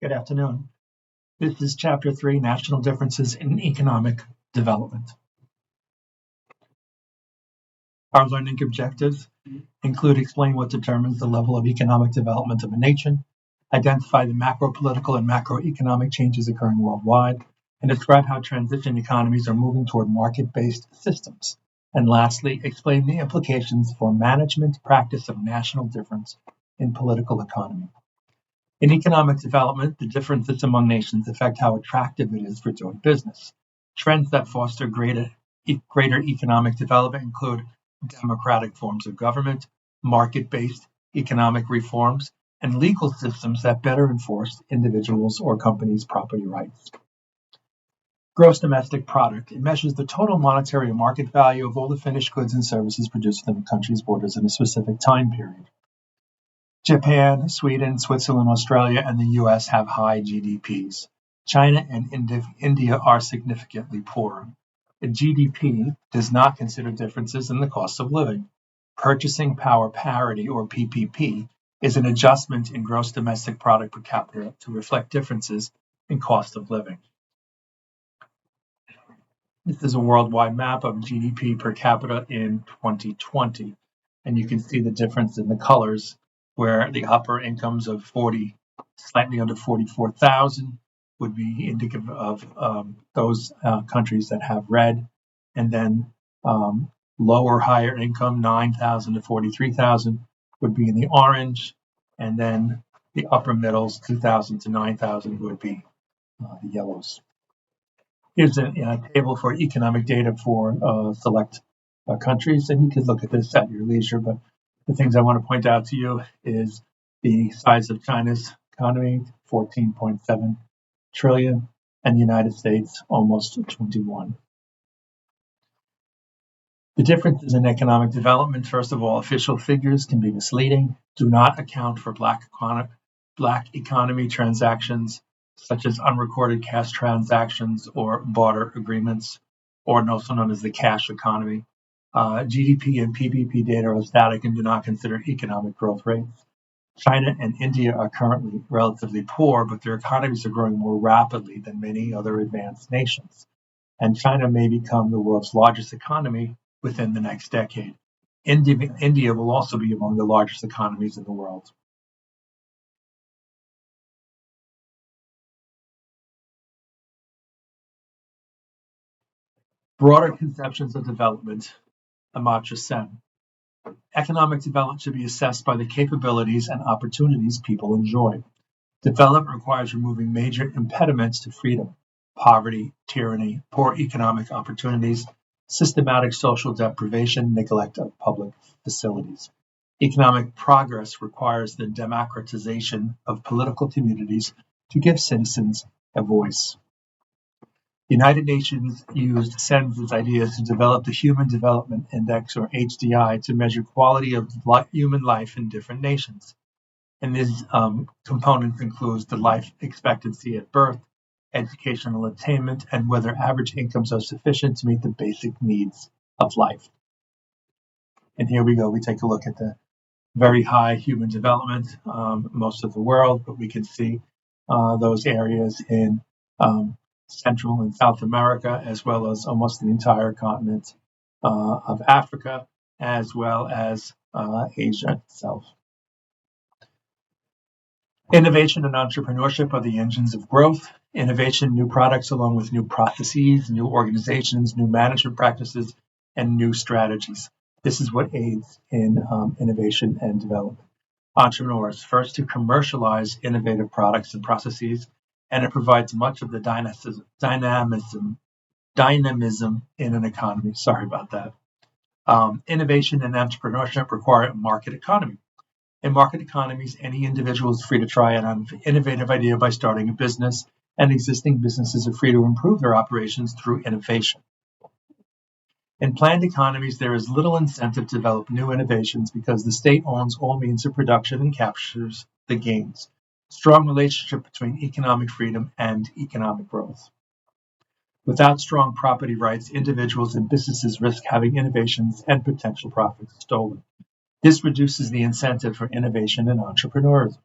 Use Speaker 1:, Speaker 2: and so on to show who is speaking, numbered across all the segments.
Speaker 1: Good afternoon. This is Chapter 3, National Differences in Economic Development. Our learning objectives include explain what determines the level of economic development of a nation, identify the macro-political and macroeconomic changes occurring worldwide, and describe how transition economies are moving toward market-based systems. And lastly, explain the implications for management practice of national difference in political economy. In economic development, the differences among nations affect how attractive it is for doing business. Trends that foster greater economic development include democratic forms of government, market-based economic reforms, and legal systems that better enforce individuals' or companies' property rights. Gross domestic product. It measures the total monetary and market value of all the finished goods and services produced within a country's borders in a specific time period. Japan, Sweden, Switzerland, Australia, and the US have high GDPs. China and India are significantly poorer. The GDP does not consider differences in the cost of living. Purchasing power parity, or PPP, is an adjustment in gross domestic product per capita to reflect differences in cost of living. This is a worldwide map of GDP per capita in 2020, and you can see the difference in the colors, where the upper incomes of slightly under 44,000 would be indicative of those countries that have red, and then lower, higher income, 9,000 to 43,000, would be in the orange, and then the upper middles, 2,000 to 9,000, would be the yellows. Here's a table for economic data for select countries, and you can look at this at your leisure, but the things I want to point out to you is the size of China's economy, 14.7 trillion, and the United States, almost 21. The differences in economic development. First of all, official figures can be misleading, do not account for black economy transactions, such as unrecorded cash transactions or barter agreements, or also known as the cash economy. GDP and PPP data are static and do not consider economic growth rates. China and India are currently relatively poor, but their economies are growing more rapidly than many other advanced nations. And China may become the world's largest economy within the next decade. India will also be among the largest economies in the world. Broader conceptions of development. Amartya Sen. Economic development should be assessed by the capabilities and opportunities people enjoy. Development requires removing major impediments to freedom: poverty, tyranny, poor economic opportunities, systematic social deprivation, neglect of public facilities. Economic progress requires the democratization of political communities to give citizens a voice. The United Nations used Sen's ideas to develop the Human Development Index, or HDI, to measure quality of human life in different nations. And these components include the life expectancy at birth, educational attainment, and whether average incomes are sufficient to meet the basic needs of life. And here we go. We take a look at the very high human development, most of the world, but we can see those areas in Central and South America, as well as almost the entire continent of Africa, as well as Asia itself. Innovation and entrepreneurship are the engines of growth. Innovation, new products along with new processes, new organizations, new management practices, and new strategies. This is what aids in innovation and development. Entrepreneurs, first to commercialize innovative products and processes, and it provides much of the dynamism in an economy. Sorry about that. Innovation and entrepreneurship require a market economy. In market economies, any individual is free to try an innovative idea by starting a business, and existing businesses are free to improve their operations through innovation. In planned economies, there is little incentive to develop new innovations because the state owns all means of production and captures the gains. Strong relationship between economic freedom and economic growth. Without strong property rights, individuals and businesses risk having innovations and potential profits stolen. This reduces the incentive for innovation and entrepreneurism.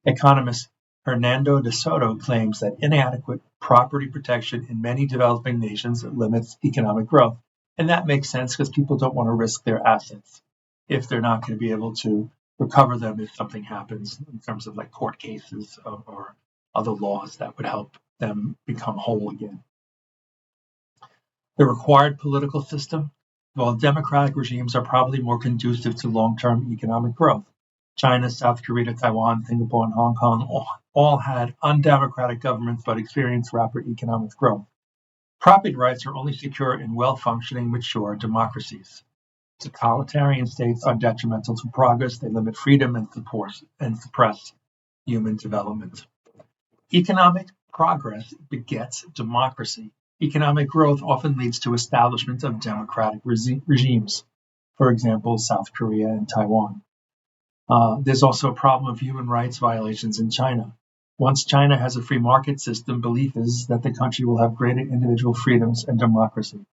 Speaker 1: Economists Hernando de Soto claims that inadequate property protection in many developing nations limits economic growth. And that makes sense because people don't want to risk their assets if they're not going to be able to recover them if something happens in terms of like court cases or other laws that would help them become whole again. The required political system, while democratic regimes are probably more conducive to long-term economic growth. China, South Korea, Taiwan, Singapore, and Hong Kong all had undemocratic governments but experienced rapid economic growth. Property rights are only secure in well-functioning, mature democracies. Totalitarian states are detrimental to progress. They limit freedom and suppress human development. Economic progress begets democracy. Economic growth often leads to establishment of democratic regimes, for example, South Korea and Taiwan. There's also a problem of human rights violations in China. Once China has a free market system, belief is that the country will have greater individual freedoms and democracy.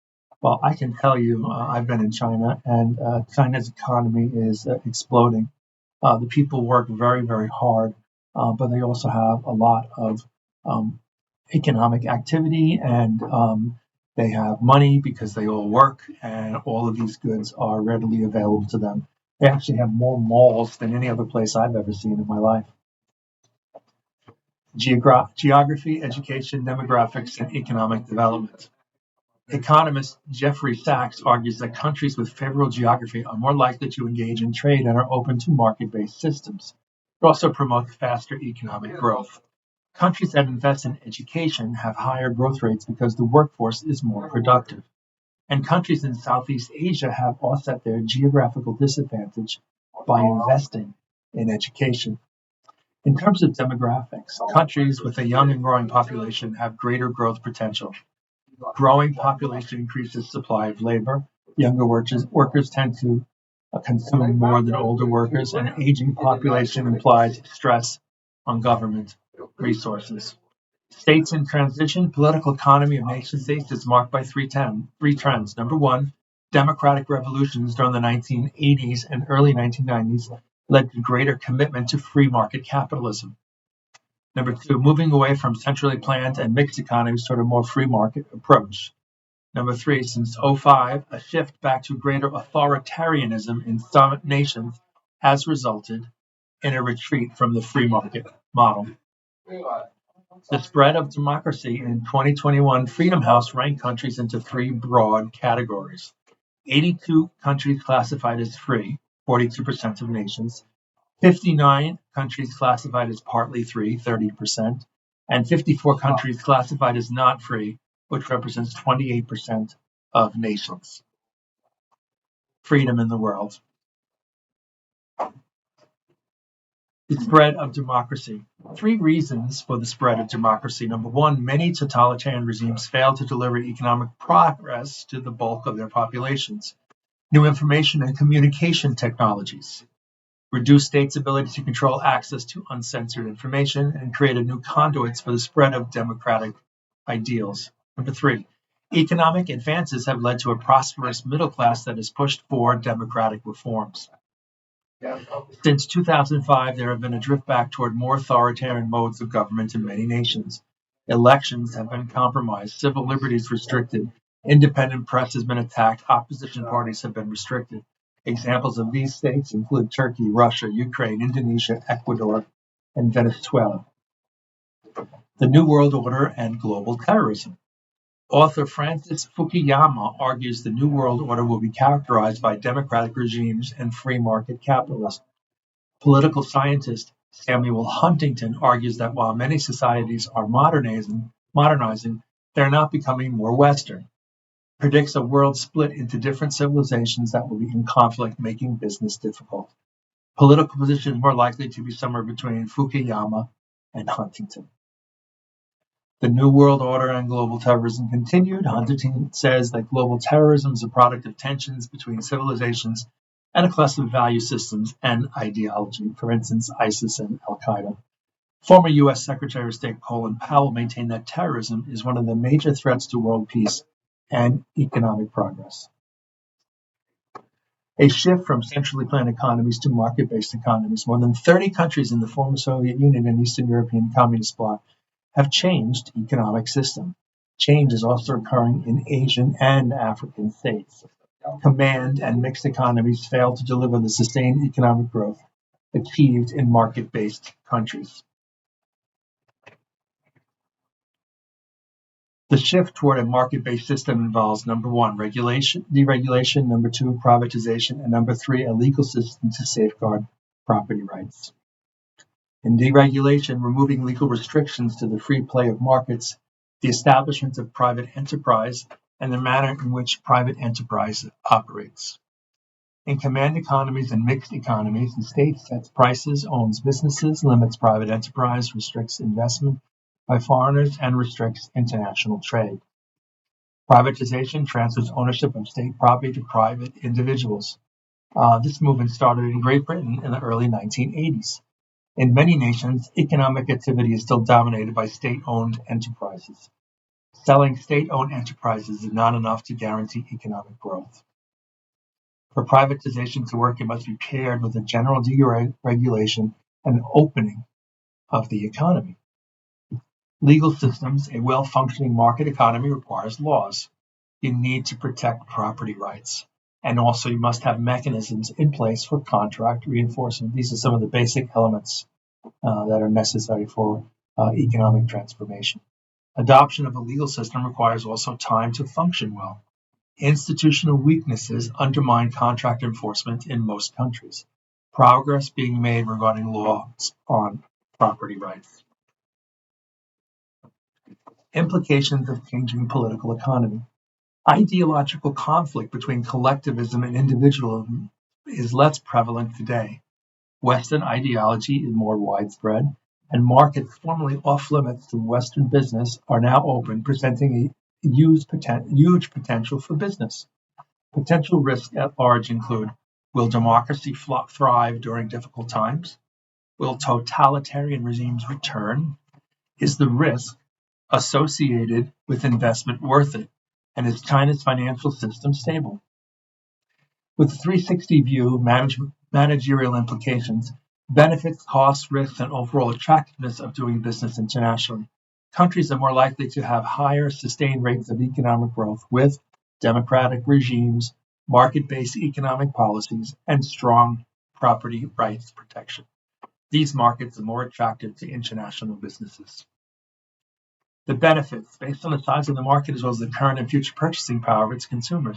Speaker 1: Well, I can tell you, I've been in China, and China's economy is exploding. The people work very, very hard, but they also have a lot of economic activity, and they have money because they all work, and all of these goods are readily available to them. They actually have more malls than any other place I've ever seen in my life. Geography, education, demographics, and economic development. Economist Jeffrey Sachs argues that countries with favorable geography are more likely to engage in trade and are open to market-based systems. It also promotes faster economic growth. Countries that invest in education have higher growth rates because the workforce is more productive. And countries in Southeast Asia have offset their geographical disadvantage by investing in education. In terms of demographics, countries with a young and growing population have greater growth potential. Growing population increases supply of labor. Younger workers tend to consume more than older workers, and aging population implies stress on government resources. States in transition, political economy of nation states is marked by three trends. Number one, democratic revolutions during the 1980s and early 1990s led to greater commitment to free market capitalism. Number two, moving away from centrally planned and mixed economies toward a more free market approach. Number three, since '05, a shift back to greater authoritarianism in some nations has resulted in a retreat from the free market model. The spread of democracy in 2021, Freedom House ranked countries into three broad categories. 82 countries classified as free, 42% of nations, 59 countries classified as partly free, 30%, and 54 countries classified as not free, which represents 28% of nations. Freedom in the world. The spread of democracy. Three reasons for the spread of democracy. Number one, many totalitarian regimes fail to deliver economic progress to the bulk of their populations. New information and communication technologies reduce states' ability to control access to uncensored information and created new conduits for the spread of democratic ideals. Number three, economic advances have led to a prosperous middle class that has pushed for democratic reforms. Since 2005, there have been a drift back toward more authoritarian modes of government in many nations. Elections have been compromised, civil liberties restricted, independent press has been attacked, opposition parties have been restricted. Examples of these states include Turkey, Russia, Ukraine, Indonesia, Ecuador, and Venezuela. The New World Order and Global Terrorism. Author Francis Fukuyama argues the New World Order will be characterized by democratic regimes and free market capitalism. Political scientist Samuel Huntington argues that while many societies are modernizing, they're not becoming more Western. Predicts a world split into different civilizations that will be in conflict, making business difficult. Political position more likely to be somewhere between Fukuyama and Huntington. The New World Order and global terrorism continued. Huntington says that global terrorism is a product of tensions between civilizations and a class of value systems and ideology, for instance, ISIS and Al-Qaeda. Former U.S. Secretary of State Colin Powell maintained that terrorism is one of the major threats to world peace and economic progress. A shift from centrally planned economies to market-based economies. More than 30 countries in the former Soviet Union and Eastern European Communist bloc have changed economic system. Change is also occurring in Asian and African states. Command and mixed economies fail to deliver the sustained economic growth achieved in market-based countries. The shift toward a market-based system involves, number one, deregulation, number two, privatization, and number three, a legal system to safeguard property rights. In deregulation, removing legal restrictions to the free play of markets, the establishment of private enterprise, and the manner in which private enterprise operates. In command economies and mixed economies, the state sets prices, owns businesses, limits private enterprise, restricts investment by foreigners, and restricts international trade. Privatization transfers ownership of state property to private individuals. This movement started in Great Britain in the early 1980s. In many nations, economic activity is still dominated by state-owned enterprises. Selling state-owned enterprises is not enough to guarantee economic growth. For privatization to work, it must be paired with a general deregulation and opening of the economy. Legal systems, a well-functioning market economy requires laws. You need to protect property rights. And also you must have mechanisms in place for contract reinforcement. These are some of the basic elements that are necessary for economic transformation. Adoption of a legal system requires also time to function well. Institutional weaknesses undermine contract enforcement in most countries. Progress being made regarding laws on property rights. Implications of changing political economy. Ideological conflict between collectivism and individualism is less prevalent today. Western ideology is more widespread, and markets formerly off-limits to Western business are now open, presenting a huge potential for business. Potential risks at large include: will democracy thrive during difficult times? Will totalitarian regimes return? Is the risk associated with investment worth it? And is China's financial system stable? With a 360 view, managerial implications, benefits, costs, risks, and overall attractiveness of doing business internationally. Countries are more likely to have higher sustained rates of economic growth with democratic regimes, market-based economic policies, and strong property rights protection. These markets are more attractive to international businesses. The benefits, based on the size of the market as well as the current and future purchasing power of its consumers.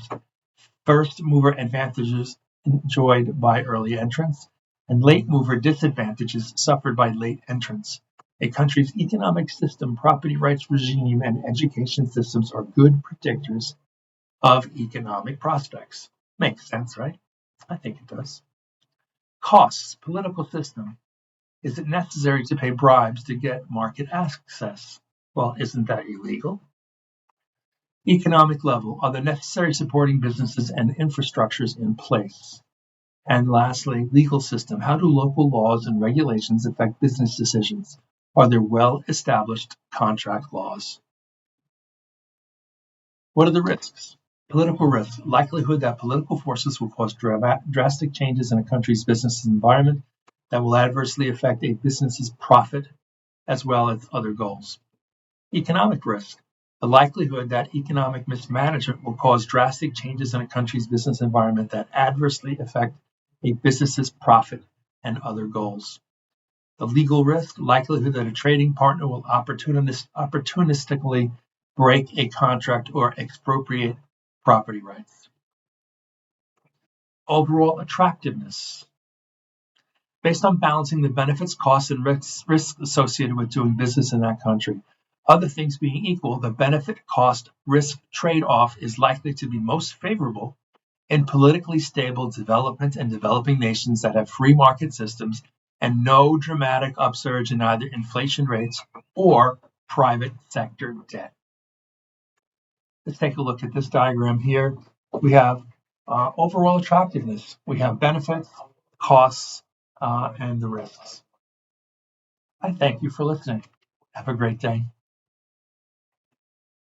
Speaker 1: First mover advantages enjoyed by early entrants, and late mover disadvantages suffered by late entrants. A country's economic system, property rights regime, and education systems are good predictors of economic prospects. Makes sense, right? I think it does. Costs, political system. Is it necessary to pay bribes to get market access? Well, isn't that illegal? Economic level. Are the necessary supporting businesses and infrastructures in place? And lastly, legal system. How do local laws and regulations affect business decisions? Are there well-established contract laws? What are the risks? Political risks. Likelihood that political forces will cause drastic changes in a country's business environment that will adversely affect a business's profit as well as other goals. Economic risk. The likelihood that economic mismanagement will cause drastic changes in a country's business environment that adversely affect a business's profit and other goals. The legal risk, likelihood that a trading partner will opportunistically break a contract or expropriate property rights. Overall attractiveness. Based on balancing the benefits, costs, and risks associated with doing business in that country. Other things being equal, the benefit, cost, risk trade-off is likely to be most favorable in politically stable development and developing nations that have free market systems and no dramatic upsurge in either inflation rates or private sector debt. Let's take a look at this diagram here. We have overall attractiveness. We have benefits, costs, and the risks. I thank you for listening. Have a great day.